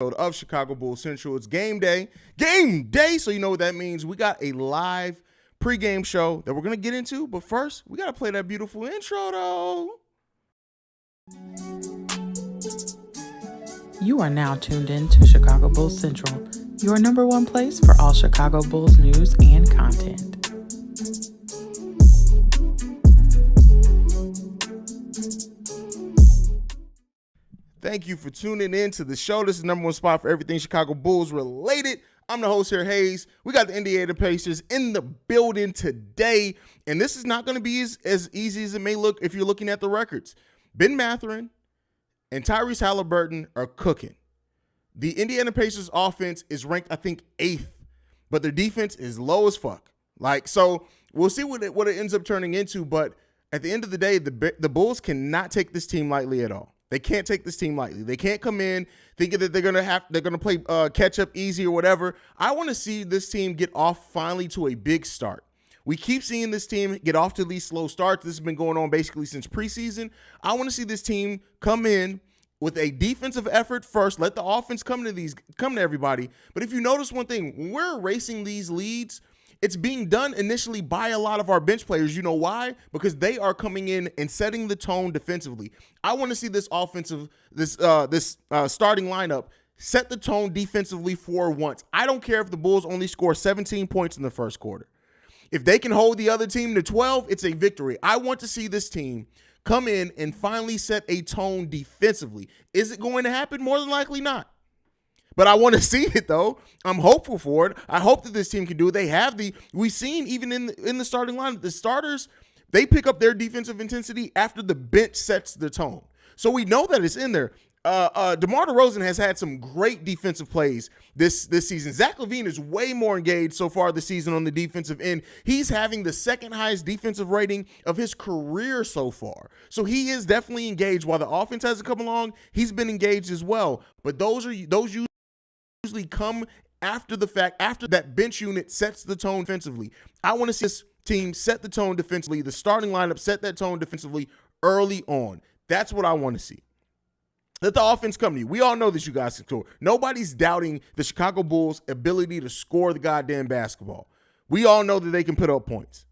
of Chicago Bulls Central. It's game day. Game day! So you know what that means. We got a live pregame show that we're going to get into. But first, we got to play that beautiful intro, though. You are now tuned in to Chicago Bulls Central, your number one place for all Chicago Bulls news and content. Thank you for tuning in to the show. This is the number one spot for everything Chicago Bulls related. I'm the host here, Haize. We got the Indiana Pacers in the building today, and this is not going to be as easy as it may look if you're looking at the records. Ben Mathurin and Tyrese Halliburton are cooking. The Indiana Pacers offense is ranked, I think, 8th, but their defense is low as fuck. So we'll see what it ends up turning into, but at the end of the day, the Bulls cannot take this team lightly at all. They can't take this team lightly. They can't come in thinking that they're gonna play catch up easy or whatever. I want to see this team get off finally to a big start. We keep seeing this team get off to these slow starts. This has been going on basically since preseason. I want to see this team come in with a defensive effort first. Let the offense come to everybody. But if you notice one thing, when we're erasing these leads, it's being done initially by a lot of our bench players. You know why? Because they are coming in and setting the tone defensively. I want to see this starting lineup set the tone defensively for once. I don't care if the Bulls only score 17 points in the first quarter. If they can hold the other team to 12, it's a victory. I want to see this team come in and finally set a tone defensively. Is it going to happen? More than likely not. But I want to see it, though. I'm hopeful for it. I hope that this team can do it. We've seen even in the starting lineup, the starters, they pick up their defensive intensity after the bench sets the tone. So we know that it's in there. DeMar DeRozan has had some great defensive plays this season. Zach LaVine is way more engaged so far this season on the defensive end. He's having the second highest defensive rating of his career so far. So he is definitely engaged. While the offense hasn't come along, he's been engaged as well. But those usually come after the fact, after that bench unit sets the tone defensively. I want to see this team set the tone defensively, the starting lineup set that tone defensively early on. That's what I want to see. Let the offense come to you. We all know that you guys can score. Nobody's doubting the Chicago Bulls' ability to score the goddamn basketball. We all know that they can put up points.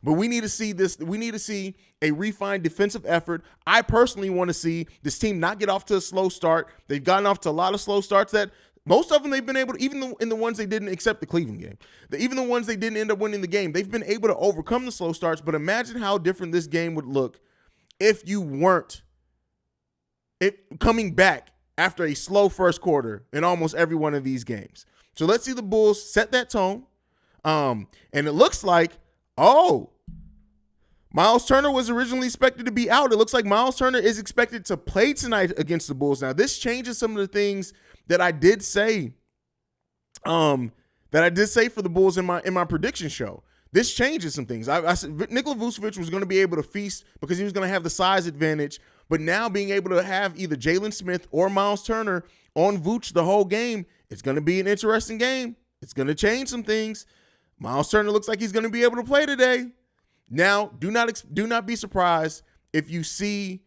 But we need to see this. We need to see a refined defensive effort. I personally want to see this team not get off to a slow start. They've gotten off to a lot of slow starts that most of them they've been able to, even in the ones they didn't, except the Cleveland game, even the ones they didn't end up winning the game, they've been able to overcome the slow starts. But imagine how different this game would look if you weren't coming back after a slow first quarter in almost every one of these games. So let's see the Bulls set that tone. And it looks like, Miles Turner was originally expected to be out. It looks like Miles Turner is expected to play tonight against the Bulls. Now, this changes some of the things that I did say for the Bulls in my prediction show. This changes some things. I said Nikola Vucevic was going to be able to feast because he was going to have the size advantage. But now being able to have either Jalen Smith or Miles Turner on Vooch the whole game, it's going to be an interesting game. It's going to change some things. Miles Turner looks like he's going to be able to play today. Now, do not be surprised if you see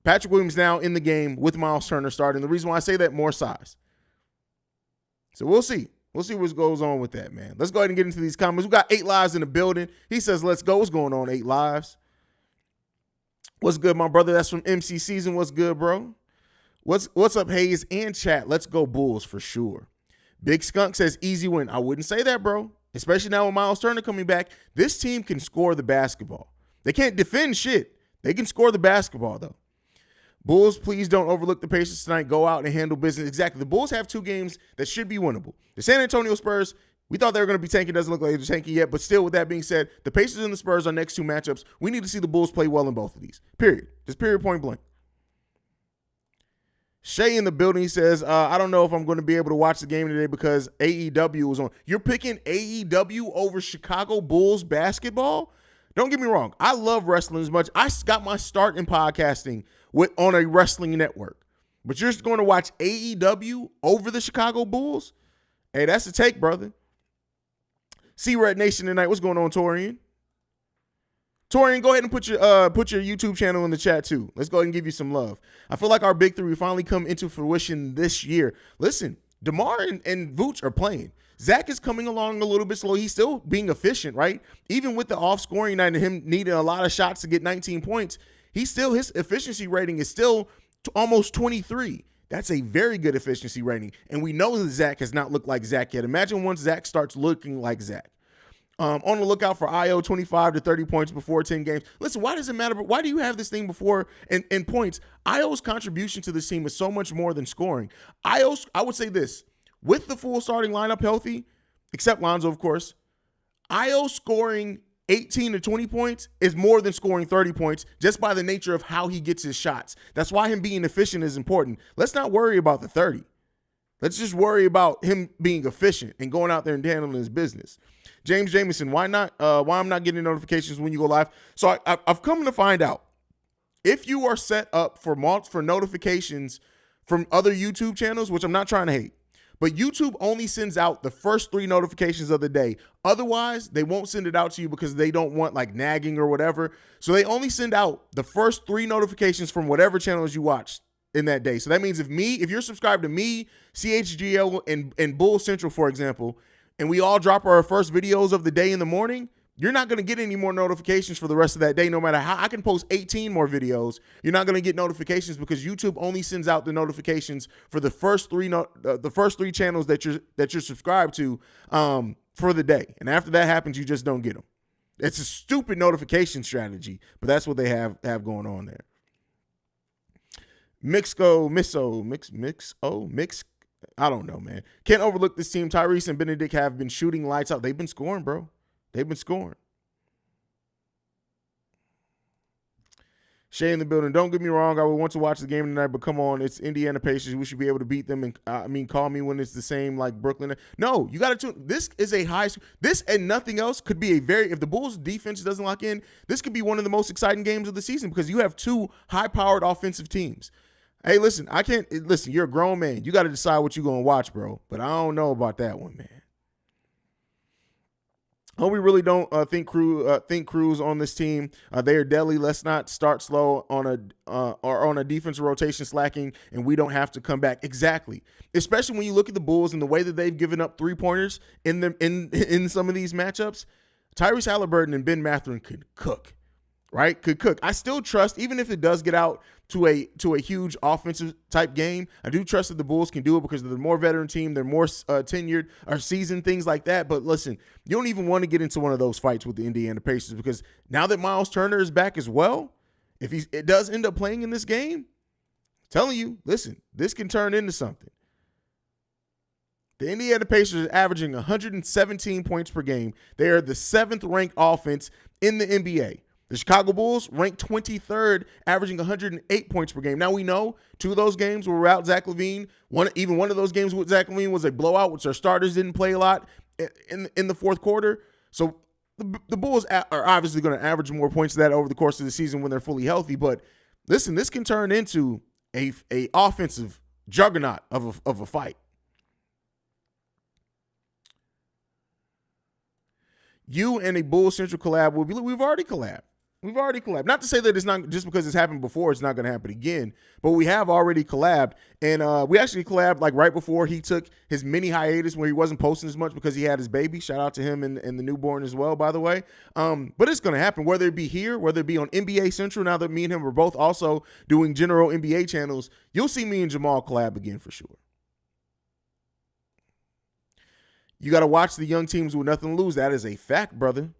Patrick Williams now in the game with Miles Turner starting. The reason why I say that, more size. So we'll see. We'll see what goes on with that, man. Let's go ahead and get into these comments. We got 8 Lives in the building. He says, let's go. What's going on, 8 Lives? What's good, my brother? That's from MC Season. What's good, bro? What's up, Haize and chat? Let's go Bulls for sure. Big Skunk says easy win. I wouldn't say that, bro. Especially now with Miles Turner coming back. This team can score the basketball. They can't defend shit. They can score the basketball, though. Bulls, please don't overlook the Pacers tonight. Go out and handle business. Exactly. The Bulls have 2 games that should be winnable. The San Antonio Spurs, we thought they were going to be tanking. Doesn't look like they're tanking yet. But still, with that being said, the Pacers and the Spurs are next 2 matchups. We need to see the Bulls play well in both of these. Period. Just period, point blank. Shay in the building, he says, I don't know if I'm going to be able to watch the game today because AEW is on. You're picking AEW over Chicago Bulls basketball? Don't get me wrong. I love wrestling as much. I got my start in podcasting on a wrestling network. But you're just going to watch AEW over the Chicago Bulls? Hey, that's the take, brother. C-Red Nation tonight. What's going on, Torian? Torian, go ahead and put your YouTube channel in the chat too. Let's go ahead and give you some love. I feel like our big three finally come into fruition this year. Listen, DeMar and Vooch are playing. Zach is coming along a little bit slow. He's still being efficient, right? Even with the off scoring night and him needing a lot of shots to get 19 points, his efficiency rating is still almost 23. That's a very good efficiency rating. And we know that Zach has not looked like Zach yet. Imagine once Zach starts looking like Zach. On the lookout for IO 25 to 30 points before 10 games. Listen, why does it matter? Why do you have this thing before in points? IO's contribution to this team is so much more than scoring. I would say this, with the full starting lineup healthy, except Lonzo, of course, IO scoring 18 to 20 points is more than scoring 30 points just by the nature of how he gets his shots. That's why him being efficient is important. Let's not worry about the 30. Let's just worry about him being efficient and going out there and handling his business. James Jameson, why I'm not getting notifications when you go live? So I've come to find out, if you are set up for notifications from other YouTube channels, which I'm not trying to hate, but YouTube only sends out the first 3 notifications of the day. Otherwise, they won't send it out to you because they don't want like nagging or whatever. So they only send out the first 3 notifications from whatever channels you watch in that day. So that means if you're subscribed to me, CHGO, and Bull Central, for example, and we all drop our first videos of the day in the morning, you're not going to get any more notifications for the rest of that day. No matter how I can post 18 more videos, you're not going to get notifications because YouTube only sends out the notifications for the first 3 channels that you're subscribed to for the day. And after that happens, you just don't get them. It's a stupid notification strategy, but that's what they have going on there. Mix. I don't know, man. Can't overlook this team. Tyrese and Benedict have been shooting lights out. They've been scoring, bro. They've been scoring. Shay in the building. Don't get me wrong. I would want to watch the game tonight, but come on. It's Indiana Pacers. We should be able to beat them. And call me when it's the same like Brooklyn. No, you got to tune. This is a high. This and nothing else could be if the Bulls defense doesn't lock in, this could be one of the most exciting games of the season because you have 2 high-powered offensive teams. Hey, listen, you're a grown man. You got to decide what you're going to watch, bro. But I don't know about that one, man. Oh, we really don't think Cruz on this team. They are deadly. Let's not start slow on a defensive rotation slacking, and we don't have to come back. Exactly. Especially when you look at the Bulls and the way that they've given up 3-pointers in some of these matchups. Tyrese Halliburton and Ben Mathurin could cook. Right? Could cook. I still trust, even if it does get out to a huge offensive type game, I do trust that the Bulls can do it because they're the more veteran team, they're more tenured or seasoned, things like that. But listen, you don't even want to get into one of those fights with the Indiana Pacers because now that Miles Turner is back as well, if it does end up playing in this game, I'm telling you, listen, this can turn into something. The Indiana Pacers are averaging 117 points per game. They are the 7th ranked offense in the NBA. The Chicago Bulls ranked 23rd, averaging 108 points per game. Now we know 2 of those games were without Zach LaVine. One of those games with Zach LaVine was a blowout, which their starters didn't play a lot in the fourth quarter. So the Bulls are obviously going to average more points than that over the course of the season when they're fully healthy. But listen, this can turn into a offensive juggernaut of a fight. You and a Bulls Central collab we've already collabed. Not to say that it's not just because it's happened before, it's not going to happen again, but we have already collabed. And we actually collabed like right before he took his mini hiatus where he wasn't posting as much because he had his baby. Shout out to him and the newborn as well, by the way. But it's going to happen, whether it be here, whether it be on NBA Central. Now that me and him are both also doing general NBA channels, you'll see me and Jamal collab again for sure. You got to watch the young teams with nothing to lose. That is a fact, brother.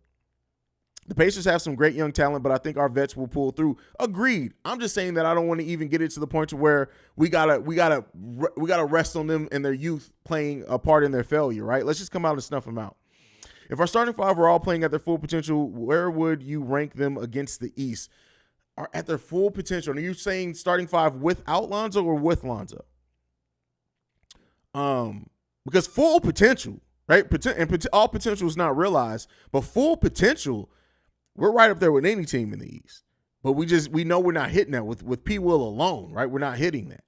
The Pacers have some great young talent, but I think our vets will pull through. Agreed. I'm just saying that I don't want to even get it to the point to where we gotta rest on them and their youth playing a part in their failure, right? Let's just come out and snuff them out. If our starting 5 are all playing at their full potential, where would you rank them against the East? Are at their full potential. Are you saying starting 5 without Lonzo or with Lonzo? Because full potential, right? And all potential is not realized, but full potential, we're right up there with any team in the East. But we know we're not hitting that with P. Will alone, right? We're not hitting that.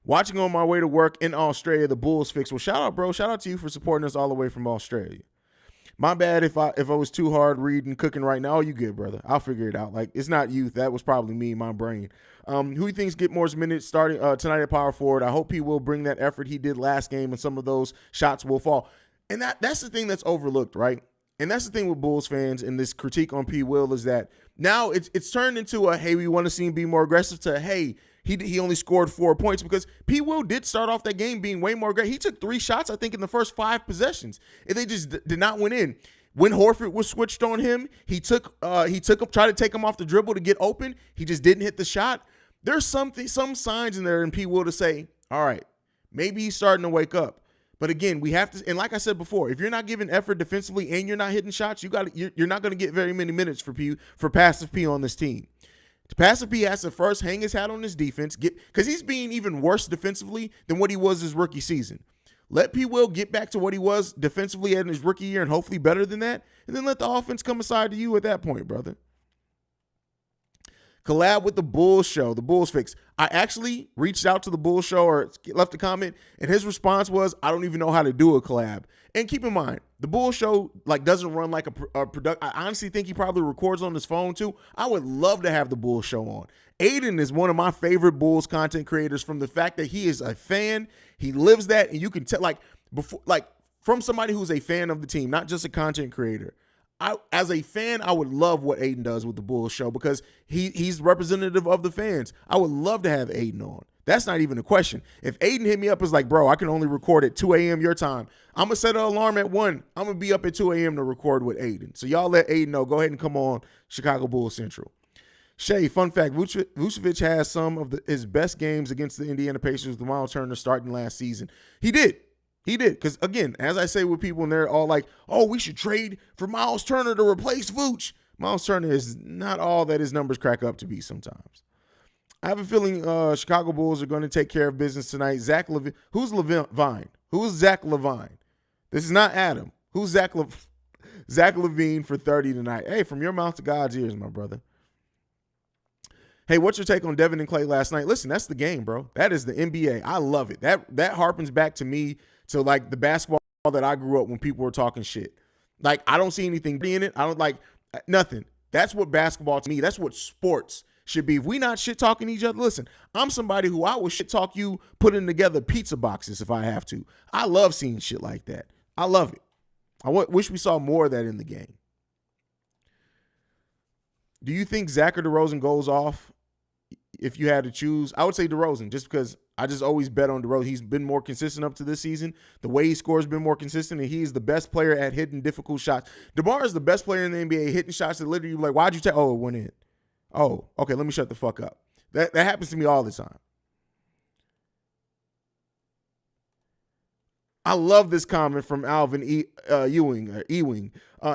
Watching on my way to work in Australia, the Bulls fix. Well, shout out, bro. Shout out to you for supporting us all the way from Australia. My bad if I was too hard reading, cooking right now. Oh, you good, brother. I'll figure it out. Like, it's not youth. That was probably me, my brain. Who he thinks get more minutes starting tonight at power forward? I hope he will bring that effort he did last game, and some of those shots will fall. And that's the thing that's overlooked, right? And that's the thing with Bulls fans and this critique on P. Will is that now it's turned into a, hey, we want to see him be more aggressive, to, hey, he only scored 4 points, because P. Will did start off that game being way more aggressive. He took 3 shots, I think, in the first 5 possessions, and they just did not went in. When Horford was switched on him, he tried to take him off the dribble to get open. He just didn't hit the shot. There's some signs in there in P. Will to say, all right, maybe he's starting to wake up. But again, we have to, and like I said before, if you're not giving effort defensively and you're not hitting shots, you're not going to get very many minutes for passive P on this team. Passive P has to first hang his hat on his defense, because he's being even worse defensively than what he was his rookie season. Let P. Will get back to what he was defensively in his rookie year, and hopefully better than that, and then let the offense come aside to you at that point, brother. Collab with the Bulls Show, the Bulls Fix. I actually reached out to the Bulls Show or left a comment, and his response was, I don't even know how to do a collab. And keep in mind, the Bulls Show doesn't run like a product. I honestly think he probably records on his phone too. I would love to have the Bulls Show on. Aiden is one of my favorite Bulls content creators, from the fact that he is a fan. He lives that, and you can tell, from somebody who's a fan of the team, not just a content creator. As a fan, I would love what Aiden does with the Bulls Show, because he's representative of the fans. I would love to have Aiden on. That's not even a question. If Aiden hit me up, is like, bro, I can only record at 2 a.m. your time, I'm going to set an alarm at 1. I'm going to be up at 2 a.m. to record with Aiden. So y'all let Aiden know. Go ahead and come on Chicago Bulls Central. Shay, fun fact, Vucevic has some of his best games against the Indiana Pacers with Miles Turner starting last season. He did. Because, again, as I say with people, and they're all like, oh, we should trade for Miles Turner to replace Vooch. Miles Turner is not all that his numbers crack up to be sometimes. I have a feeling Chicago Bulls are going to take care of business tonight. Zach Levine. Who's Levine? Who's Zach Levine? This is not Adam. Who's Zach Levine for 30 tonight? Hey, from your mouth to God's ears, my brother. Hey, what's your take on Devin and Clay last night? Listen, that's the game, bro. That is the NBA. I love it. That harpens back to me, to like the basketball that I grew up when people were talking shit. Like, I don't see anything in it. I don't like nothing. That's what basketball to me. That's what sports should be. If we not shit talking each other, listen, I'm somebody who I will shit talk you putting together pizza boxes if I have to. I love seeing shit like that. I love it. I wish we saw more of that in the game. Do you think Zach or DeRozan goes off if you had to choose? I would say DeRozan, just because I just always bet on DeRozan. He's been more consistent up to this season. The way he scores has been more consistent, and he's the best player at hitting difficult shots. DeMar is the best player in the NBA hitting shots that literally, like, why'd you take? Oh, it went in. Oh, okay, let me shut the fuck up. That happens to me all the time. I love this comment from Alvin Ewing.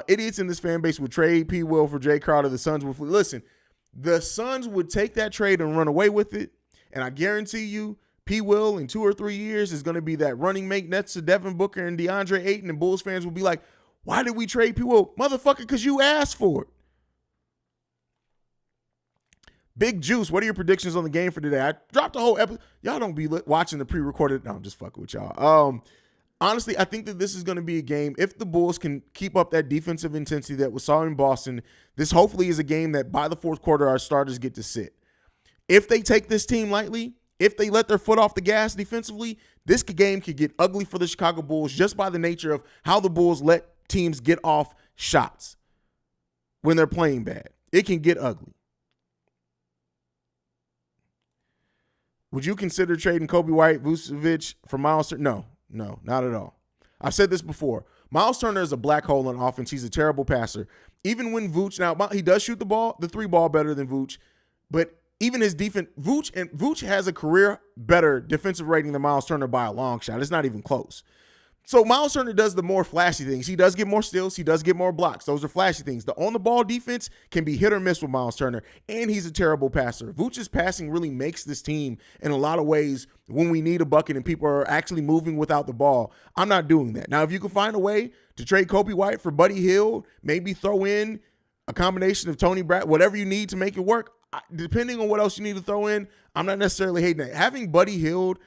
Idiots in this fan base would trade P. Will for Jay Crowder. The Suns would listen. The Suns would take that trade and run away with it, and I guarantee you, P. Will in 2 or 3 years is going to be that running mate next to Devin Booker and DeAndre Ayton, and Bulls fans will be like, "Why did we trade P. Will, motherfucker? Because you asked for it." Big Juice, what are your predictions on the game for today? I dropped a whole episode. Y'all don't be watching the pre-recorded. No, I'm just fucking with y'all. Honestly, I think that this is going to be a game. If the Bulls can keep up that defensive intensity that we saw in Boston, this hopefully is a game that by the fourth quarter, our starters get to sit. If they take this team lightly, if they let their foot off the gas defensively, this game could get ugly for the Chicago Bulls just by the nature of how the Bulls let teams get off shots when they're playing bad. It can get ugly. Would you consider trading Kobe White, Vucevic for Miles Turner? No, not at all. I've said this before. Miles Turner is a black hole on offense. He's a terrible passer. Even when Vooch, now he does shoot the 3 ball better than Vooch, but even his defense, Vooch has a career better defensive rating than Miles Turner by a long shot. It's not even close. So Miles Turner does the more flashy things. He does get more steals. He does get more blocks. Those are flashy things. The on-the-ball defense can be hit or miss with Miles Turner, and he's a terrible passer. Vooch's passing really makes this team in a lot of ways when we need a bucket and people are actually moving without the ball. I'm not doing that. Now, if you can find a way to trade Kobe White for Buddy Hield, maybe throw in a combination of Tony Brad, whatever you need to make it work, depending on what else you need to throw in, I'm not necessarily hating that. Having Buddy Hield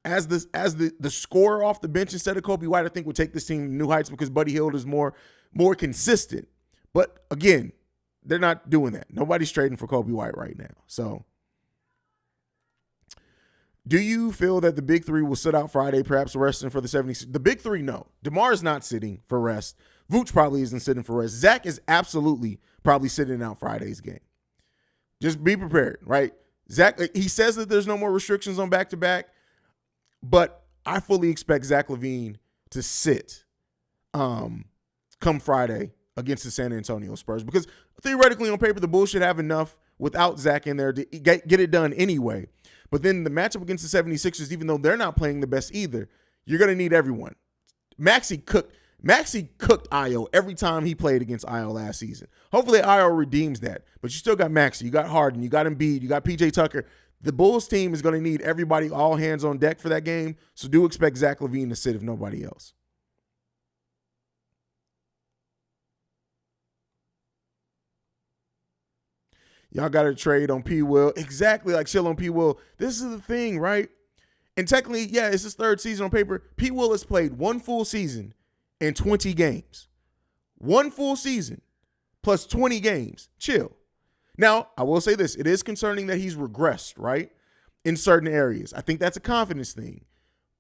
as the scorer off the bench instead of Kobe White, I think would take this team to new heights because Buddy Hield is more more consistent. But again, they're not doing that. Nobody's trading for Kobe White right now. So do you feel that the big three will sit out Friday, perhaps resting for the 76ers? The big three, no. DeMar's not sitting for rest. Vooch probably isn't sitting for rest. Zach is absolutely probably sitting out Friday's game. Just be prepared, right? Zach, he says that there's no more restrictions on back-to-back, but I fully expect Zach LaVine to sit come Friday against the San Antonio Spurs, because theoretically on paper, the Bulls should have enough without Zach in there to get it done anyway. But then the matchup against the 76ers, even though they're not playing the best either, you're going to need everyone. Maxey cooked Io every time he played against Io last season. Hopefully Io redeems that. But you still got Maxey, you got Harden, you got Embiid, you got PJ Tucker. The Bulls team is going to need everybody, all hands on deck for that game. So do expect Zach LaVine to sit if nobody else. Y'all got to trade on P. Will. Exactly, like chill on P. Will. This is the thing, right? And technically, yeah, it's his third season on paper. P. Will has played one full season and 20 games. One full season plus 20 games. Chill. Now, I will say this. It is concerning that he's regressed, right, in certain areas. I think that's a confidence thing.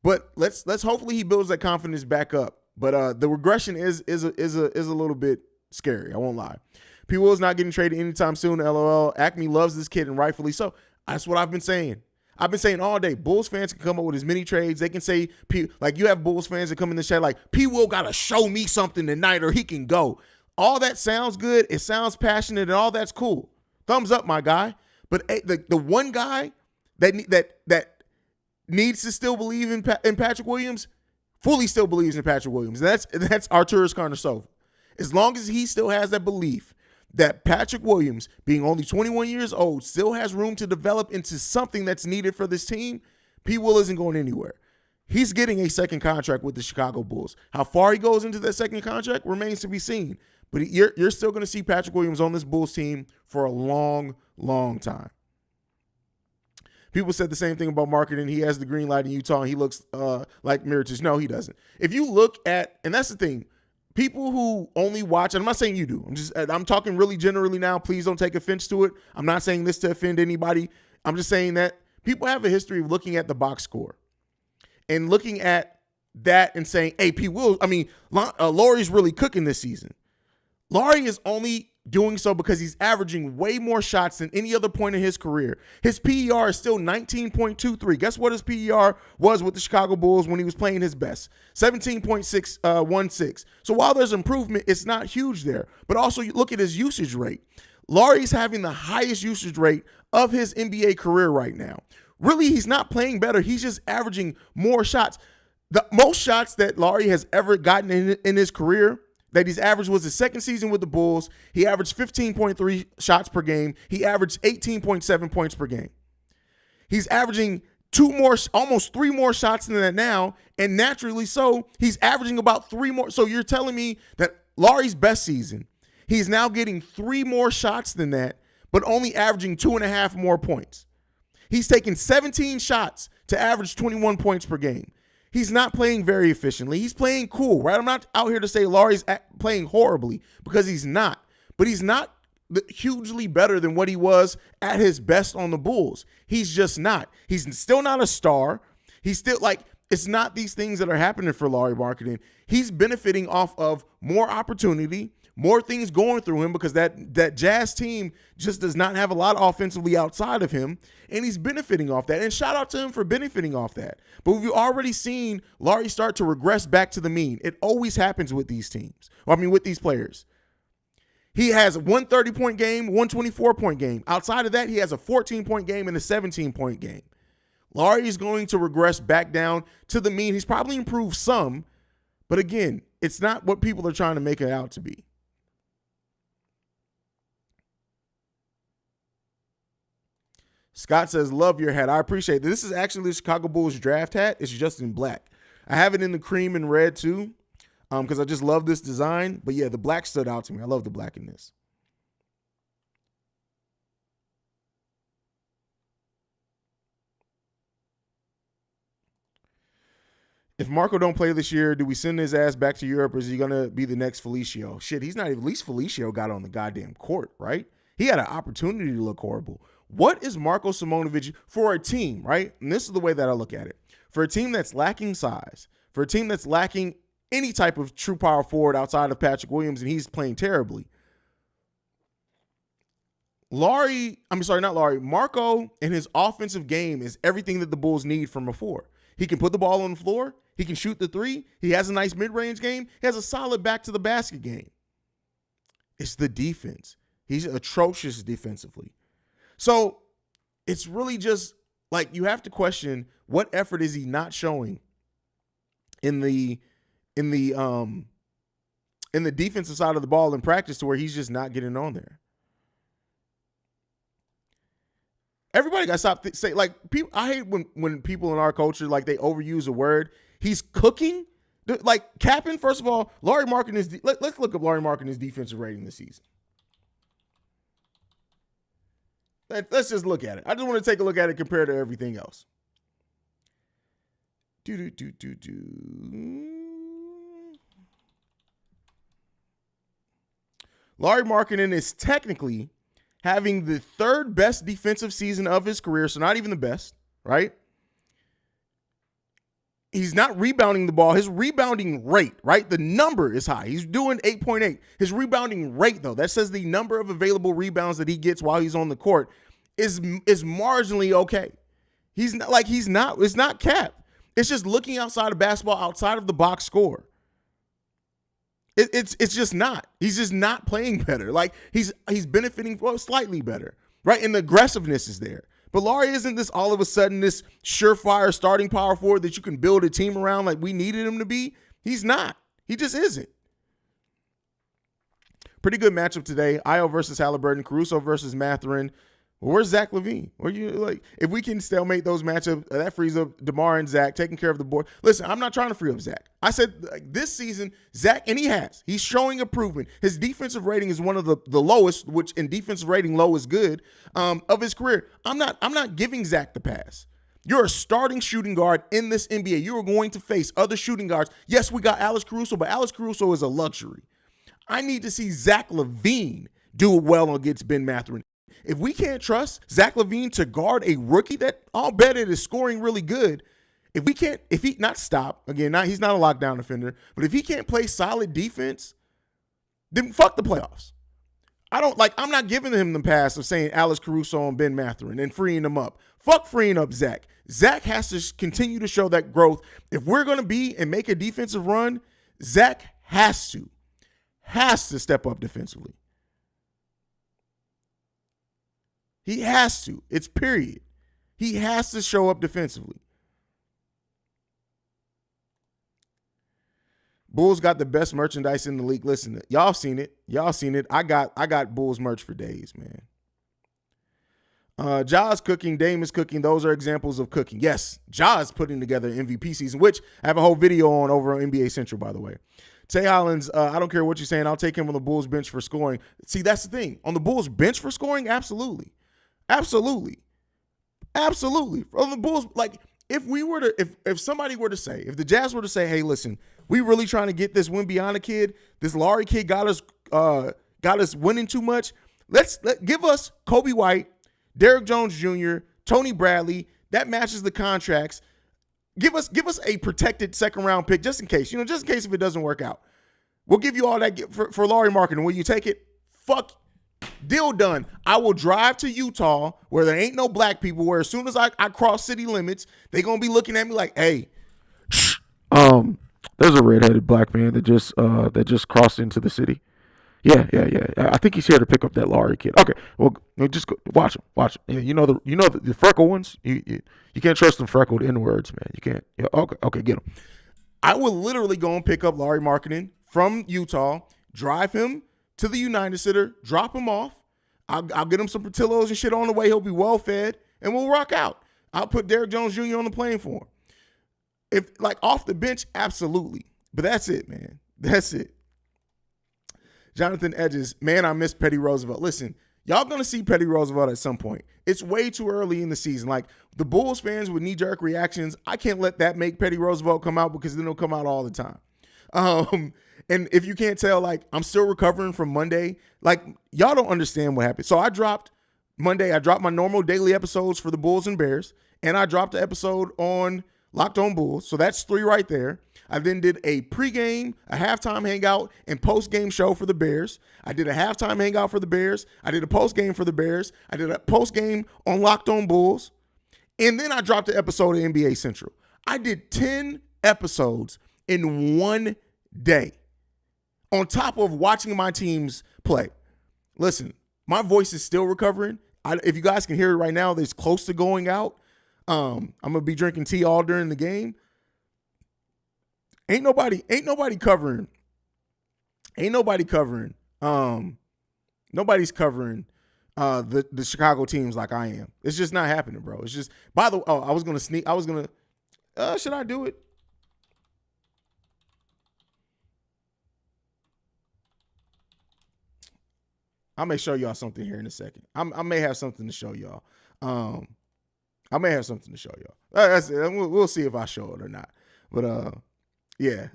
But let's hopefully he builds that confidence back up. But the regression is a little bit scary. I won't lie. P. Will is not getting traded anytime soon. LOL. Acme loves this kid, and rightfully so. That's what I've been saying. I've been saying all day. Bulls fans can come up with as many trades. They can say, like you have Bulls fans that come in the chat like, P. Will got to show me something tonight or he can go. All that sounds good. It sounds passionate and all that's cool. Thumbs up, my guy. But the one guy that needs to still believe in Patrick Williams, fully still believes in Patrick Williams. That's Arturas Karnisovas. As long as he still has that belief that Patrick Williams, being only 21 years old, still has room to develop into something that's needed for this team, P. Will isn't going anywhere. He's getting a second contract with the Chicago Bulls. How far he goes into that second contract remains to be seen. But you're still going to see Patrick Williams on this Bulls team for a long, long time. People said the same thing about marketing. He has the green light in Utah, and he looks like Mirotic. No, he doesn't. If you look at, and that's the thing, people who only watch, and I'm not saying you do. I'm talking really generally now. Please don't take offense to it. I'm not saying this to offend anybody. I'm just saying that people have a history of looking at the box score and looking at that and saying, hey, Lauri's really cooking this season. Lauri is only doing so because he's averaging way more shots than any other point in his career. His PER is still 19.23. Guess what his PER was with the Chicago Bulls when he was playing his best? 17.16. So while there's improvement, it's not huge there. But also you look at his usage rate. Lauri's having the highest usage rate of his NBA career right now. Really, he's not playing better. He's just averaging more shots. The most shots that Lauri has ever gotten in his career that he's averaged was his second season with the Bulls. He averaged 15.3 shots per game. He averaged 18.7 points per game. He's averaging almost three more shots than that now, and naturally so, he's averaging about three more. So you're telling me that Lauri's best season, he's now getting three more shots than that, but only averaging 2.5 more points. He's taken 17 shots to average 21 points per game. He's not playing very efficiently. He's playing cool, right? I'm not out here to say Lauri's playing horribly, because he's not. But he's not hugely better than what he was at his best on the Bulls. He's just not. He's still not a star. He's still it's not these things that are happening for Lauri Markkanen. He's benefiting off of more opportunity, more things going through him, because that Jazz team just does not have a lot offensively outside of him, and he's benefiting off that. And shout out to him for benefiting off that. But we've already seen Lauri start to regress back to the mean. It always happens with these teams. With these players. He has a 130-point game, 124-point game. Outside of that, he has a 14-point game and a 17-point game. Lauri is going to regress back down to the mean. He's probably improved some, but again, it's not what people are trying to make it out to be. Scott says, love your hat. I appreciate it. This is actually the Chicago Bulls draft hat. It's just in black. I have it in the cream and red too, because I just love this design. But yeah, the black stood out to me. I love the black in this. If Marco don't play this year, do we send his ass back to Europe, or is he going to be the next Felicio? Shit, he's not even. At least Felicio got on the goddamn court, right? He had an opportunity to look horrible. What is Marco Simonovic for a team, right? And this is the way that I look at it. For a team that's lacking size, for a team that's lacking any type of true power forward outside of Patrick Williams, and he's playing terribly. Marco and his offensive game is everything that the Bulls need from before. He can put the ball on the floor. He can shoot the three. He has a nice mid-range game. He has a solid back-to-the-basket game. It's the defense. He's atrocious defensively. So it's really just like you have to question what effort is he not showing in the defensive side of the ball in practice to where he's just not getting on there. Everybody got to stop say like people. I hate when people in our culture like they overuse a word. He's cooking, like capping. First of all, Lauri Markkanen is. Let's look up Lauri Markkanen's defensive rating this season. Let's just look at it. I just want to take a look at it compared to everything else. Lauri Markkanen is technically having the third best defensive season of his career, so not even the best, right? He's not rebounding the ball. His rebounding rate, right? The number is high. He's doing 8.8. His rebounding rate, though, that says the number of available rebounds that he gets while he's on the court is marginally okay. It's not cap. It's just looking outside of basketball, outside of the box score. It's just not. He's just not playing better. Like he's benefiting slightly better, right? And the aggressiveness is there. But Lauri isn't this all of a sudden this surefire starting power forward that you can build a team around like we needed him to be. He's not. He just isn't. Pretty good matchup today. Io versus Halliburton, Caruso versus Mathurin. Where's Zach LaVine? If we can stalemate those matchups, that frees up DeMar and Zach taking care of the board. Listen, I'm not trying to free up Zach. I said this season, Zach, and he's showing improvement. His defensive rating is one of the lowest, which in defensive rating low is good, of his career. I'm not giving Zach the pass. You're a starting shooting guard in this NBA. You are going to face other shooting guards. Yes, we got Alex Caruso, but Alex Caruso is a luxury. I need to see Zach LaVine do well against Ben Mathurin. If we can't trust Zach LaVine to guard a rookie that I'll bet it is scoring really good, he's not a lockdown defender, but if he can't play solid defense, then fuck the playoffs. I'm not giving him the pass of saying Alex Caruso and Ben Mathurin and freeing them up. Fuck freeing up Zach. Zach has to continue to show that growth. If we're going to be and make a defensive run, Zach has to step up defensively. He has to. It's period. He has to show up defensively. Bulls got the best merchandise in the league. Listen, y'all seen it. I got Bulls merch for days, man. Ja's cooking, Dame is cooking. Those are examples of cooking. Yes, Ja's putting together an MVP season, which I have a whole video on over on NBA Central, by the way. Tay Hollins, I don't care what you're saying. I'll take him on the Bulls bench for scoring. See, that's the thing. On the Bulls bench for scoring, absolutely. Absolutely. On the Bulls, like if somebody were to say, if the Jazz were to say, hey, listen, we really trying to get this Wimbiana kid, this Lauri kid got us winning too much. Give us Kobe White, Derrick Jones Jr., Tony Bradley. That matches the contracts. Give us a protected second round pick just in case, just in case if it doesn't work out. We'll give you all that for Lauri Markkanen. Will you take it? Fuck. Deal done. I will drive to Utah where there ain't no black people, where as soon as I cross city limits, they going to be looking at me like, hey, there's a redheaded black man that just crossed into the city. Yeah. I think he's here to pick up that Lauri kid. Okay, well, just go, watch him. Yeah, the freckle ones. You can't trust them freckled N-words, man. You can't. Yeah, okay, get him. I will literally go and pick up Lauri Markkanen from Utah, drive him to the United Center, drop him off. I'll get him some Portillos and shit on the way. He'll be well fed, and we'll rock out. I'll put Derrick Jones Jr. on the plane for him. If off the bench, absolutely. But that's it, man. That's it. Jonathan Edges, man, I miss Petty Roosevelt. Listen, Y'all going to see Teddy Roosevelt at some point. It's way too early in the season. Like, the Bulls fans with knee-jerk reactions, I can't let that make Teddy Roosevelt come out, because then it'll come out all the time. And if you can't tell, like, I'm still recovering from Monday. Like, y'all don't understand what happened. So I dropped my normal daily episodes for the Bulls and Bears, and I dropped the episode on Locked On Bulls. So that's 3 right there. I then did a pregame, a halftime hangout, and postgame show for the Bears. I did a halftime hangout for the Bears. I did a postgame for the Bears. I did a postgame on Locked On Bulls. And then I dropped the episode of NBA Central. I did 10 episodes in one day, on top of watching my teams play. Listen, my voice is still recovering. If you guys can hear it right now, it's close to going out. I'm going to be drinking tea all during the game. Ain't nobody covering. Nobody's covering the Chicago teams like I am. It's just not happening, bro. It's just, by the way, should I do it? I may show y'all something here in a second. I may have something to show y'all. That's it. We'll see if I show it or not. But yeah.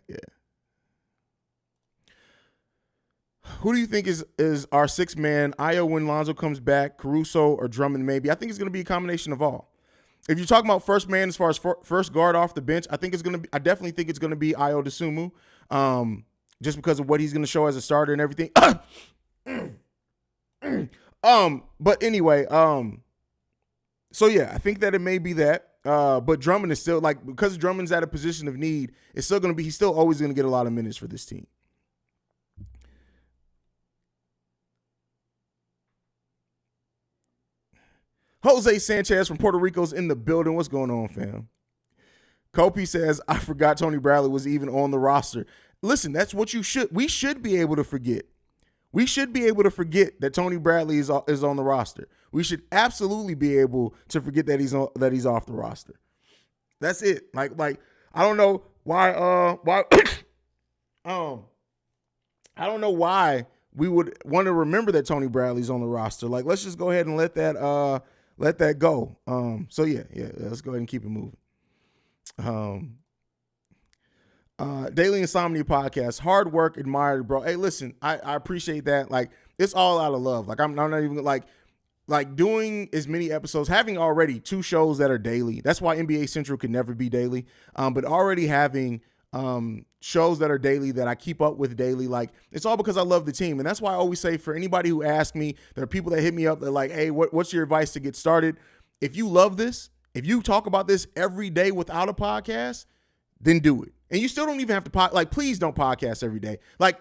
Who do you think is our 6th man? Ayo when Lonzo comes back, Caruso or Drummond maybe? I think it's going to be a combination of all. If you're talking about first man as far as first guard off the bench, I definitely think it's going to be Ayo Dosunmu, just because of what he's going to show as a starter and everything. But anyway, so yeah, I think that it may be that. But Drummond is still, like, because Drummond's at a position of need, he's still always going to get a lot of minutes for this team. Jose Sanchez from Puerto Rico's in the building. What's going on, fam? Kopi says, I forgot Tony Bradley was even on the roster. Listen, that's what we should be able to forget. We should be able to forget that Tony Bradley is on the roster. We should absolutely be able to forget that he's off the roster. That's it. Like I don't know why I don't know why we would want to remember that Tony Bradley's on the roster. Like, let's just go ahead and let that go. So yeah, let's go ahead and keep it moving. Daily Insomnia Podcast, hard work, admired, bro. Hey, listen, I appreciate that. Like, it's all out of love. Like, I'm not even like doing as many episodes, having already 2 shows that are daily. That's why NBA Central could never be daily. But already having shows that are daily, that I keep up with daily, like, it's all because I love the team. And that's why I always say, for anybody who asks me, there are people that hit me up, they're like, hey, what's your advice to get started? If you love this, if you talk about this every day without a podcast, then do it. And you still don't even have to please don't podcast every day. Like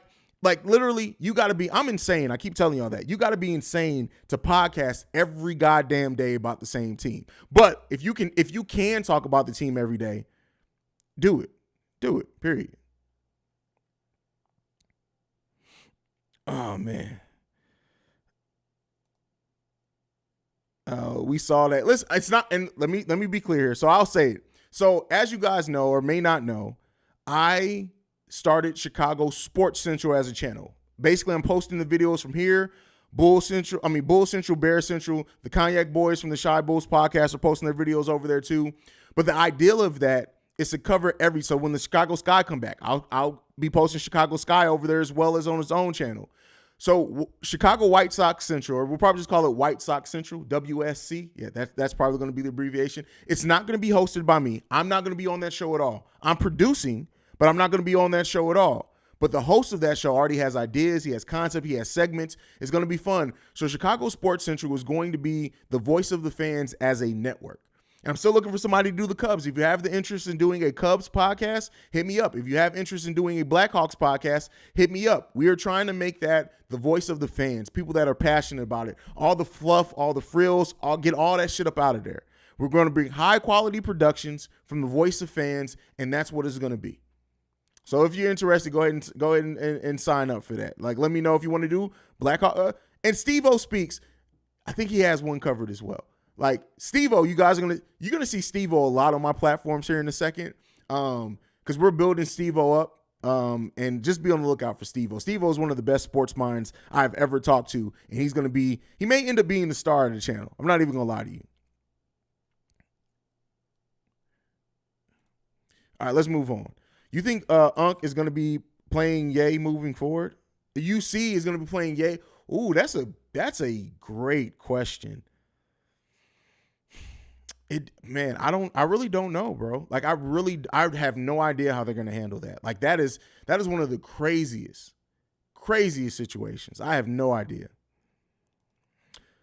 literally, you got to be, I'm insane. I keep telling y'all that. You got to be insane to podcast every goddamn day about the same team. But if you can talk about the team every day, do it. Do it, period. Oh, man. We saw that. Listen, it's not, and let me be clear here. So I'll say it. So as you guys know or may not know, I started Chicago Sports Central as a channel. Basically, I'm posting the videos from here. Bull Central, Bear Central, the Cognac Boys from the Shy Bulls podcast are posting their videos over there too. But the ideal of that is to cover so when the Chicago Sky come back, I'll be posting Chicago Sky over there as well as on its own channel. So Chicago White Sox Central, or we'll probably just call it White Sox Central, WSC. Yeah, that's probably going to be the abbreviation. It's not going to be hosted by me. I'm not going to be on that show at all. I'm producing, but I'm not going to be on that show at all. But the host of that show already has ideas. He has concept. He has segments. It's going to be fun. So Chicago Sports Central is going to be the voice of the fans as a network. And I'm still looking for somebody to do the Cubs. If you have the interest in doing a Cubs podcast, hit me up. If you have interest in doing a Blackhawks podcast, hit me up. We are trying to make that the voice of the fans, people that are passionate about it. All the fluff, all the frills, I'll get all that shit up out of there. We're going to bring high quality productions from the voice of fans, and that's what it's going to be. So if you're interested, go ahead and sign up for that. Like, let me know if you want to do Blackhawk. And Steve-O Speaks, I think he has one covered as well. Like, Steve-O, you're gonna see Steve-O a lot on my platforms here in a second, because we're building Steve-O up. And just be on the lookout for Steve-O. Steve-O is one of the best sports minds I've ever talked to, and he may end up being the star of the channel. I'm not even gonna lie to you. All right, let's move on. You think Unc is gonna be playing Ye moving forward? The UC is gonna be playing Ye. Ooh, that's a great question. I really don't know, bro. Like I have no idea how they're gonna handle that. Like that is one of the craziest situations. I have no idea.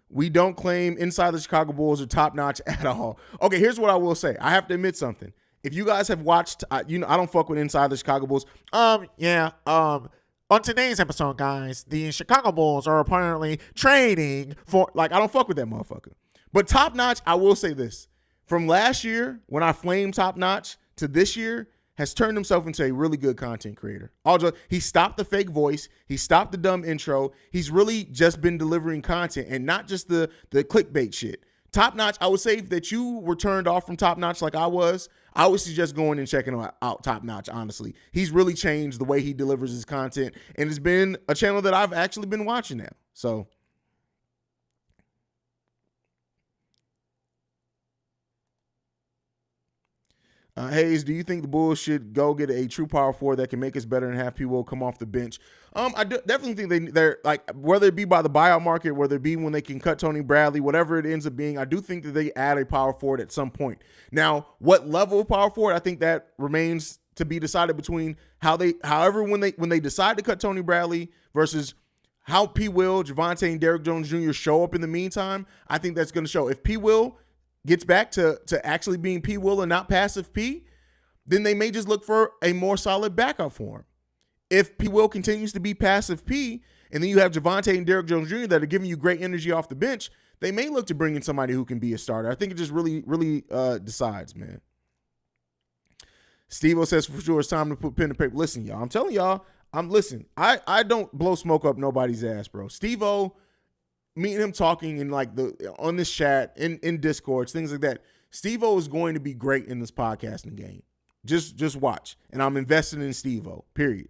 We don't claim inside the Chicago Bulls are top notch at all. Okay, here's what I will say. I have to admit something. If you guys have watched, I don't fuck with inside the Chicago Bulls. On today's episode, guys, the Chicago Bulls are apparently trading for, I don't fuck with that motherfucker. But Top Notch, I will say this. From last year, when I flamed Top Notch, to this year, has turned himself into a really good content creator. He stopped the fake voice. He stopped the dumb intro. He's really just been delivering content and not just the clickbait shit. Top Notch, I would say that you were turned off from Top Notch like I would suggest going and checking out Top Notch, honestly. He's really changed the way he delivers his content, and it's been a channel that I've actually been watching now. So, Haize, do you think the Bulls should go get a true power forward that can make us better and have people come off the bench? Definitely think they're like, whether it be by the buyout market, whether it be when they can cut Tony Bradley, whatever it ends up being, I do think that they add a power forward at some point. Now, what level of power forward? I think that remains to be decided between when they decide to cut Tony Bradley versus how P. Will, Javonte, and Derrick Jones Jr. show up in the meantime. I think that's going to show. If P. Will gets back to actually being P. Will and not passive P, then they may just look for a more solid backup for him. If P. Will continues to be passive P, and then you have Javonte and Derrick Jones Jr. that are giving you great energy off the bench, they may look to bring in somebody who can be a starter. I think it just really decides, man. Steve-O says for sure it's time to put pen to paper. Listen, y'all, I'm telling y'all, I don't blow smoke up nobody's ass, bro. Steve-O, me and him talking in on this chat, in Discords, things like that. Steve-O is going to be great in this podcasting game. Just watch. And I'm investing in Steve-O, period.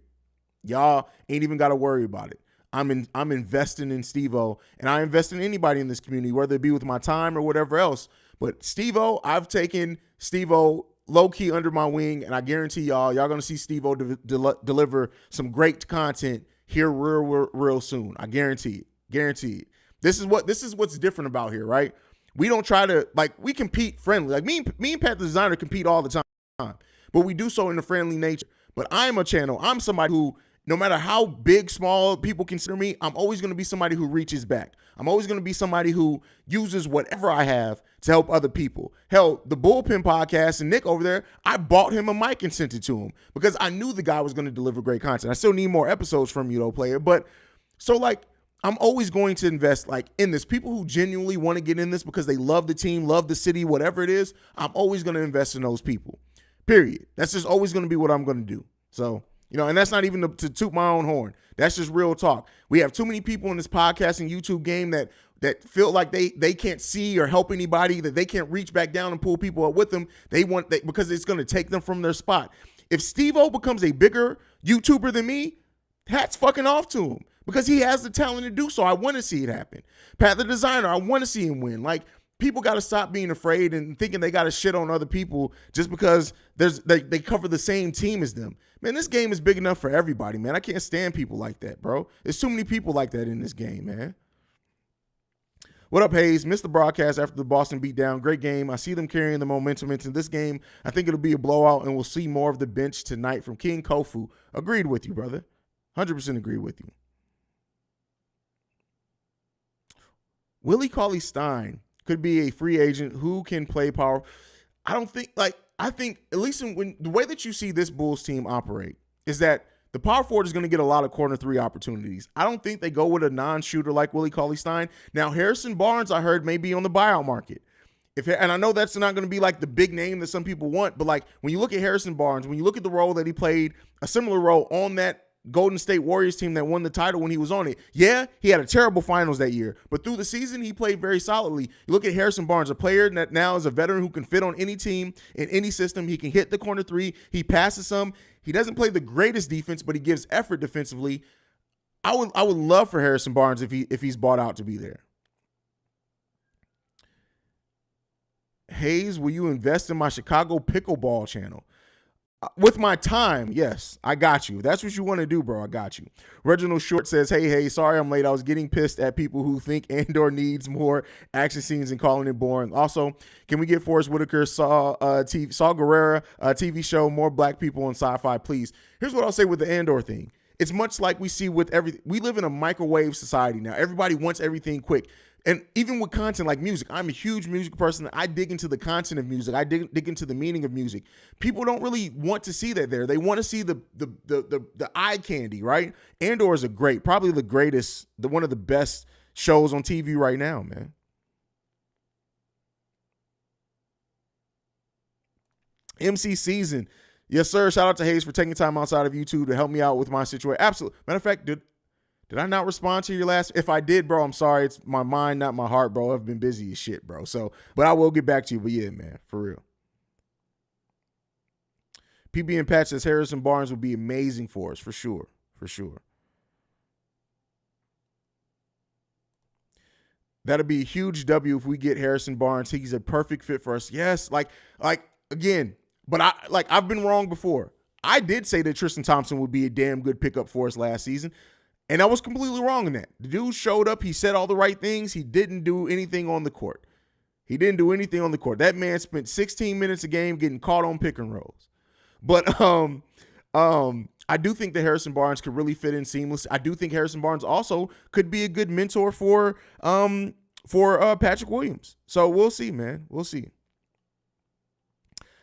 Y'all ain't even got to worry about it. I'm investing in Steve-O, and I invest in anybody in this community, whether it be with my time or whatever else. But Steve-O, I've taken Steve-O low-key under my wing, and I guarantee y'all going to see Steve-O deliver some great content here real soon. I guarantee it. This is what's different about here, right? We don't try to, we compete friendly. Like me and Pat the Designer compete all the time, but we do so in a friendly nature. But I'm somebody who, no matter how big, small people consider me, I'm always going to be somebody who reaches back. I'm always going to be somebody who uses whatever I have to help other people. Hell, the Bullpen podcast and Nick over there, I bought him a mic and sent it to him because I knew the guy was going to deliver great content. I still need more episodes from you, though, player. But so I'm always going to invest in this. People who genuinely want to get in this because they love the team, love the city, whatever it is, I'm always going to invest in those people. Period. That's just always going to be what I'm going to do. So, and that's not even to toot my own horn. That's just real talk. We have too many people in this podcast and YouTube game that feel like they can't see or help anybody, that they can't reach back down and pull people up with them. Because it's going to take them from their spot. If Steve-O becomes a bigger YouTuber than me, hats fucking off to him. Because he has the talent to do so. I want to see it happen. Pat the Designer, I want to see him win. People got to stop being afraid and thinking they got to shit on other people just because they cover the same team as them. Man, this game is big enough for everybody, man. I can't stand people like that, bro. There's too many people like that in this game, man. What up, Haize? Missed the broadcast after the Boston beatdown. Great game. I see them carrying the momentum into this game. I think it'll be a blowout, and we'll see more of the bench tonight from King Kofu. Agreed with you, brother. 100% agree with you. Willie Cauley-Stein could be a free agent who can play power. I think at least when the way that you see this Bulls team operate is that the power forward is going to get a lot of corner three opportunities. I don't think they go with a non-shooter like Willie Cauley-Stein. Now, Harrison Barnes, I heard, may be on the buyout market. And I know that's not going to be the big name that some people want, but when you look at Harrison Barnes, when you look at the role that he played, a similar role on that Golden State Warriors team that won the title when he was on it. Yeah, he had a terrible finals that year, but through the season, he played very solidly. You look at Harrison Barnes, a player that now is a veteran who can fit on any team in any system. He can hit the corner three. He passes some. He doesn't play the greatest defense, but he gives effort defensively. I would love for Harrison Barnes if he's bought out to be there. Haize, will you invest in my Chicago pickleball channel? With my time, yes, I got you. If that's what you want to do, bro, I got you. Reginald Short says, hey, sorry I'm late. I was getting pissed at people who think Andor needs more action scenes and calling it boring. Also, can we get Forrest Whitaker, Saw Gerrera, TV show, more black people on sci-fi, please? Here's what I'll say with the Andor thing. It's much like we see with everything. We live in a microwave society now. Everybody wants everything quick. And even with content like music, I'm a huge music person. I dig into the content of music. I dig into the meaning of music. People don't really want to see that there. They want to see the eye candy, right? Andor is probably the greatest, one of the best shows on TV right now, man. MC Season. Yes, sir. Shout out to Haize for taking time outside of YouTube to help me out with my situation. Absolutely. Matter of fact, did I not respond to your last? If I did, bro, I'm sorry. It's my mind, not my heart, bro. I've been busy as shit, bro. So, but I will get back to you. But yeah, man, for real. PB and Pat says Harrison Barnes would be amazing for us, for sure. For sure. That'd be a huge W if we get Harrison Barnes. He's a perfect fit for us. Yes, like again, but I've been wrong before. I did say that Tristan Thompson would be a damn good pickup for us last season. And I was completely wrong in that. The dude showed up. He said all the right things. He didn't do anything on the court. That man spent 16 minutes a game getting caught on pick and rolls. But I do think that Harrison Barnes could really fit in seamlessly. I do think Harrison Barnes also could be a good mentor for Patrick Williams. So we'll see, man. We'll see.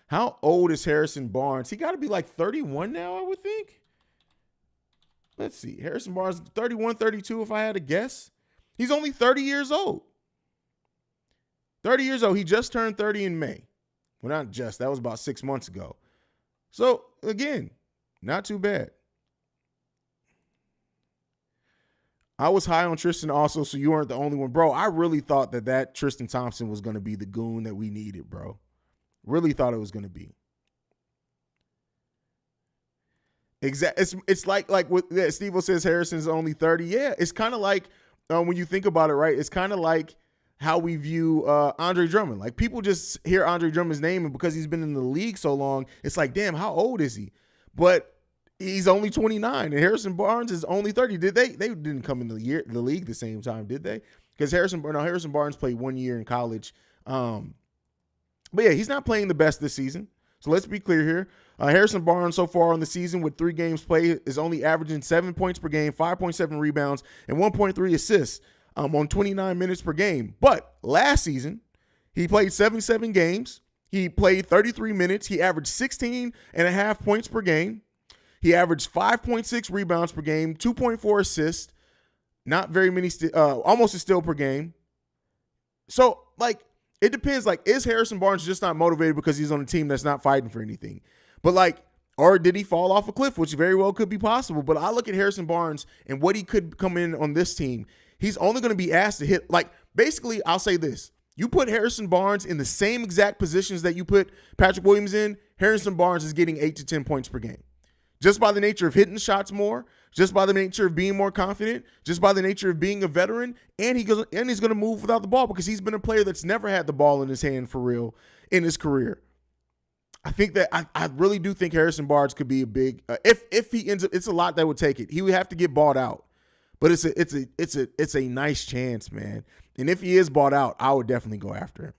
How old is Harrison Barnes? He got to be like 31 now, I would think. Let's see. Harrison Barnes, 31, 32, if I had to guess. He's only 30 years old. 30 years old. He just turned 30 in May. Well, not just. That was about 6 months ago. So, again, not too bad. I was high on Tristan also, so you weren't the only one. Bro, I really thought that Tristan Thompson was going to be the goon that we needed, bro. Really thought it was going to be. Exactly. It's like what Steve says Harrison's only 30. Yeah, it's kind of like when you think about it, right? It's kind of like how we view Andre Drummond. Like people just hear Andre Drummond's name, and because he's been in the league so long, it's like, damn, how old is he? But he's only 29, and Harrison Barnes is only 30. They didn't come in the league the same time, did they? Because Harrison Barnes played 1 year in college. But yeah, he's not playing the best this season. So let's be clear here. Harrison Barnes so far on the season with 3 games played is only averaging 7 points per game, 5.7 rebounds, and 1.3 assists on 29 minutes per game. But last season, he played 77 games. He played 33 minutes. He averaged 16 and a half points per game. He averaged 5.6 rebounds per game, 2.4 assists, not very many, almost a steal per game. So, like, it depends. Like, is Harrison Barnes just not motivated because he's on a team that's not fighting for anything? But, like, or did he fall off a cliff, which very well could be possible. But I look at Harrison Barnes and what he could come in on this team. He's only going to be asked to hit, like, basically, I'll say this. You put Harrison Barnes in the same exact positions that you put Patrick Williams in, Harrison Barnes is getting 8 to 10 points per game. Just by the nature of hitting shots more, just by the nature of being more confident, just by the nature of being a veteran, and he's going to move without the ball because he's been a player that's never had the ball in his hand for real in his career. I think that I really do think Harrison Barnes could be a big if he ends up. It's a lot that would take it. He would have to get bought out, but it's a nice chance, man. And if he is bought out, I would definitely go after him.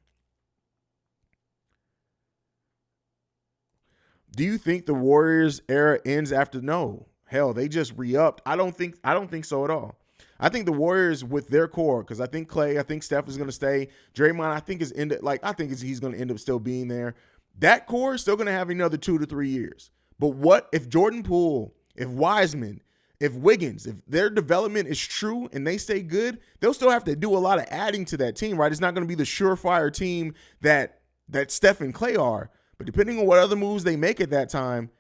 Do you think the Warriors era ends after? No. Hell, they just re-upped. I don't think so at all. I think the Warriors with their core, because I think Clay, I think Steph is going to stay. Draymond, I think he's going to end up still being there. That core is still going to have another 2 to 3 years. But what if Jordan Poole, if Wiseman, if Wiggins, if their development is true and they stay good, they'll still have to do a lot of adding to that team, right? It's not going to be the surefire team that Steph and Clay are. But depending on what other moves they make at that time,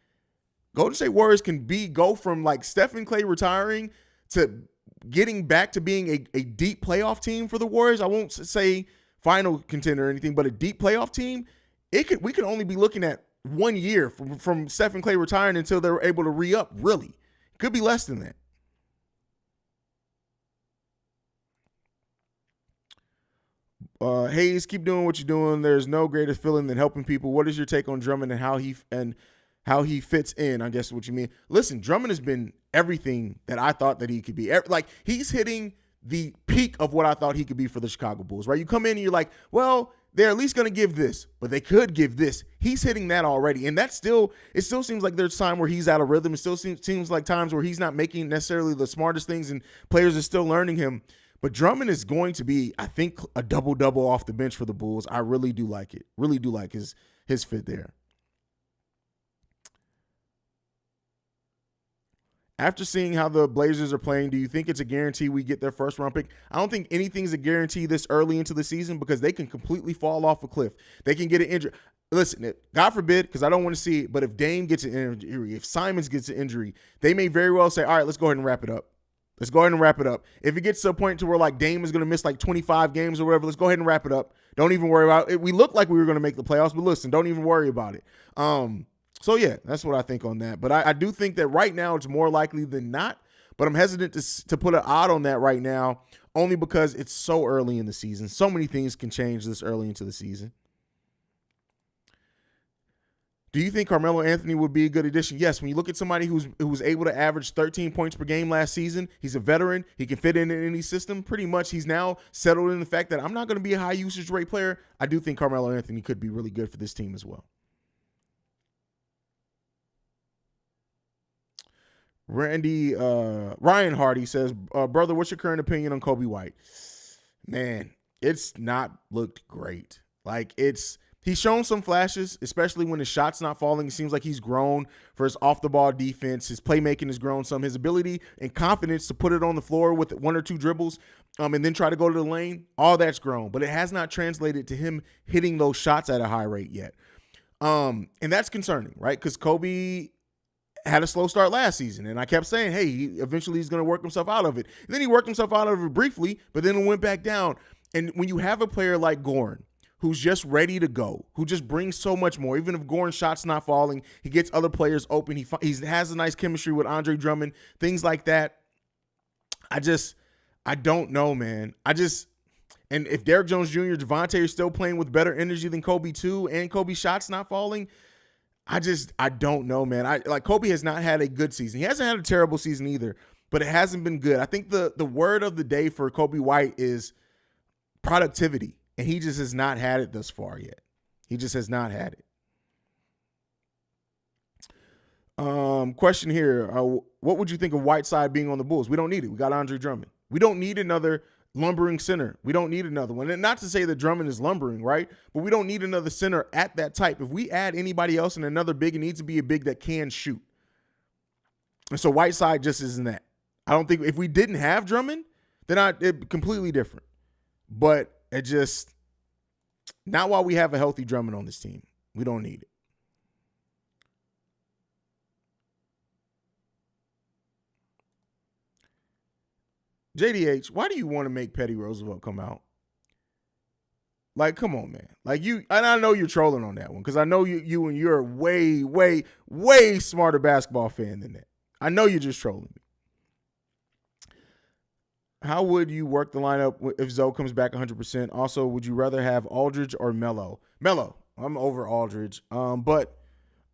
Golden State Warriors can go from like Steph and Clay retiring to getting back to being a deep playoff team for the Warriors. I won't say final contender or anything, but a deep playoff team. We could only be looking at 1 year from Steph and Clay retiring until they were able to re-up, really. Could be less than that. Haize, keep doing what you're doing. There's no greater feeling than helping people. What is your take on Drummond and how he fits in? I guess what you mean. Listen, Drummond has been everything that I thought that he could be. Like, he's hitting the peak of what I thought he could be for the Chicago Bulls, right? You come in and you're like, well, they're at least going to give this, but they could give this. He's hitting that already. And it still seems like there's time where he's out of rhythm. It still seems like times where he's not making necessarily the smartest things and players are still learning him. But Drummond is going to be, I think, a double-double off the bench for the Bulls. I really do like it. Really do like his fit there. After seeing how the Blazers are playing, do you think it's a guarantee we get their first round pick? I don't think anything's a guarantee this early into the season because they can completely fall off a cliff. They can get an injury. Listen, God forbid, because I don't want to see it, but if Dame gets an injury, if Simons gets an injury, they may very well say, all right, let's go ahead and wrap it up. Let's go ahead and wrap it up. If it gets to a point to where like Dame is going to miss like 25 games or whatever, let's go ahead and wrap it up. Don't even worry about it. We look like we were going to make the playoffs, but listen, don't even worry about it. So yeah, that's what I think on that. But I do think that right now it's more likely than not, but I'm hesitant to put an odd on that right now only because it's so early in the season. So many things can change this early into the season. Do you think Carmelo Anthony would be a good addition? Yes. When you look at somebody who was able to average 13 points per game last season, he's a veteran. He can fit in any system. Pretty much he's now settled in the fact that I'm not going to be a high usage rate player. I do think Carmelo Anthony could be really good for this team as well. Ryan Hardy says, brother, what's your current opinion on Kobe White? Man, it's not looked great. Like he's shown some flashes, especially when his shot's not falling. It seems like he's grown for his off-the-ball defense. His playmaking has grown some. His ability and confidence to put it on the floor with 1 or 2 dribbles and then try to go to the lane, all that's grown. But it has not translated to him hitting those shots at a high rate yet. And that's concerning, right? Because Kobe had a slow start last season, and I kept saying, hey, eventually he's going to work himself out of it. And then he worked himself out of it briefly, but then it went back down. And when you have a player like Goran, who's just ready to go, who just brings so much more. Even if Goran's shot's not falling, he gets other players open. He has a nice chemistry with Andre Drummond, things like that. I don't know, man. And if Derrick Jones Jr., Javonte are still playing with better energy than Kobe too, and Kobe's shot's not falling, I don't know, man. Kobe has not had a good season. He hasn't had a terrible season either, but it hasn't been good. I think the word of the day for Kobe White is productivity. And he just has not had it thus far yet. He just has not had it. Question here. What would you think of Whiteside being on the Bulls? We don't need it. We got Andre Drummond. We don't need another lumbering center. We don't need another one. And not to say that Drummond is lumbering, right? But we don't need another center at that type. If we add anybody else and another big, it needs to be a big that can shoot. And so Whiteside just isn't that. I don't think if we didn't have Drummond, then it'd completely different. But it just, not while we have a healthy Drummond on this team. We don't need it. JDH, why do you want to make Petty Roosevelt come out? Like, come on, man. Like, and I know you're trolling on that one because I know you're a way, way, way smarter basketball fan than that. I know you're just trolling me. How would you work the lineup if Zoe comes back 100%? Also, would you rather have Aldridge or Melo? Melo. I'm over Aldridge. But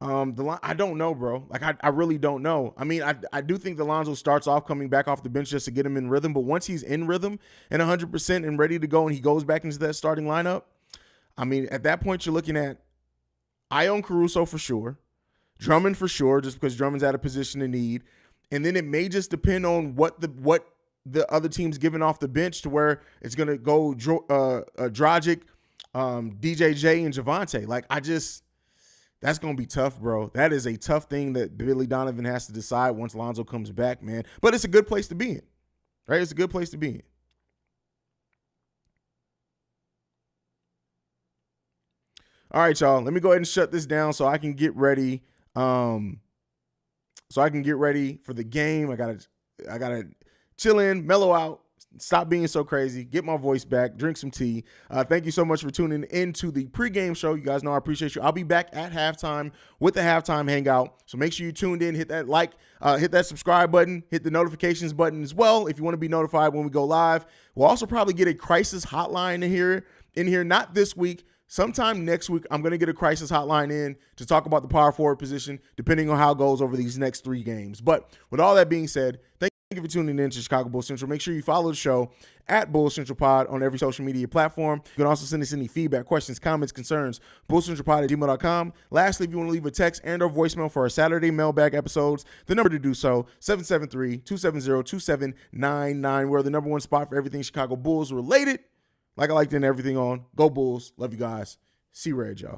the line, I don't know, bro. Like, I really don't know. I mean, I do think Lonzo starts off coming back off the bench just to get him in rhythm. But once he's in rhythm and 100% and ready to go and he goes back into that starting lineup, I mean, at that point, you're looking at Ion Caruso for sure, Drummond for sure, just because Drummond's at a position of need. And then it may just depend on what the other team's giving off the bench to where it's going to go Dragic, DJJ, and Javonte. Like, that's going to be tough, bro. That is a tough thing that Billy Donovan has to decide once Lonzo comes back, man. But it's a good place to be in, right? It's a good place to be in. All right, y'all. Let me go ahead and shut this down so I can get ready. For the game. I gotta chill in, mellow out. It's stop being so crazy, get my voice back, drink some tea. Thank you so much for tuning into the pregame show. You guys know I appreciate you. I'll be back at halftime with the halftime hangout. So make sure you tuned in, hit that hit that subscribe button, hit the notifications button as well if you want to be notified when we go live. We'll also probably get a crisis hotline in here, not this week. Sometime next week, I'm going to get a crisis hotline in to talk about the power forward position, depending on how it goes over these next 3 games. But with all that being said, thank you for tuning in to Chicago Bulls Central. Make sure you follow the show at Bulls Central Pod on every social media platform. You can also send us any feedback, questions, comments, concerns, bullscentralpod@gmail.com. Lastly, if you want to leave a text and or voicemail for our Saturday mailbag episodes, the number to do so, 773-270-2799. We're the number one spot for everything Chicago Bulls related. Like I like to end everything on. Go Bulls. Love you guys. See you, Red, y'all.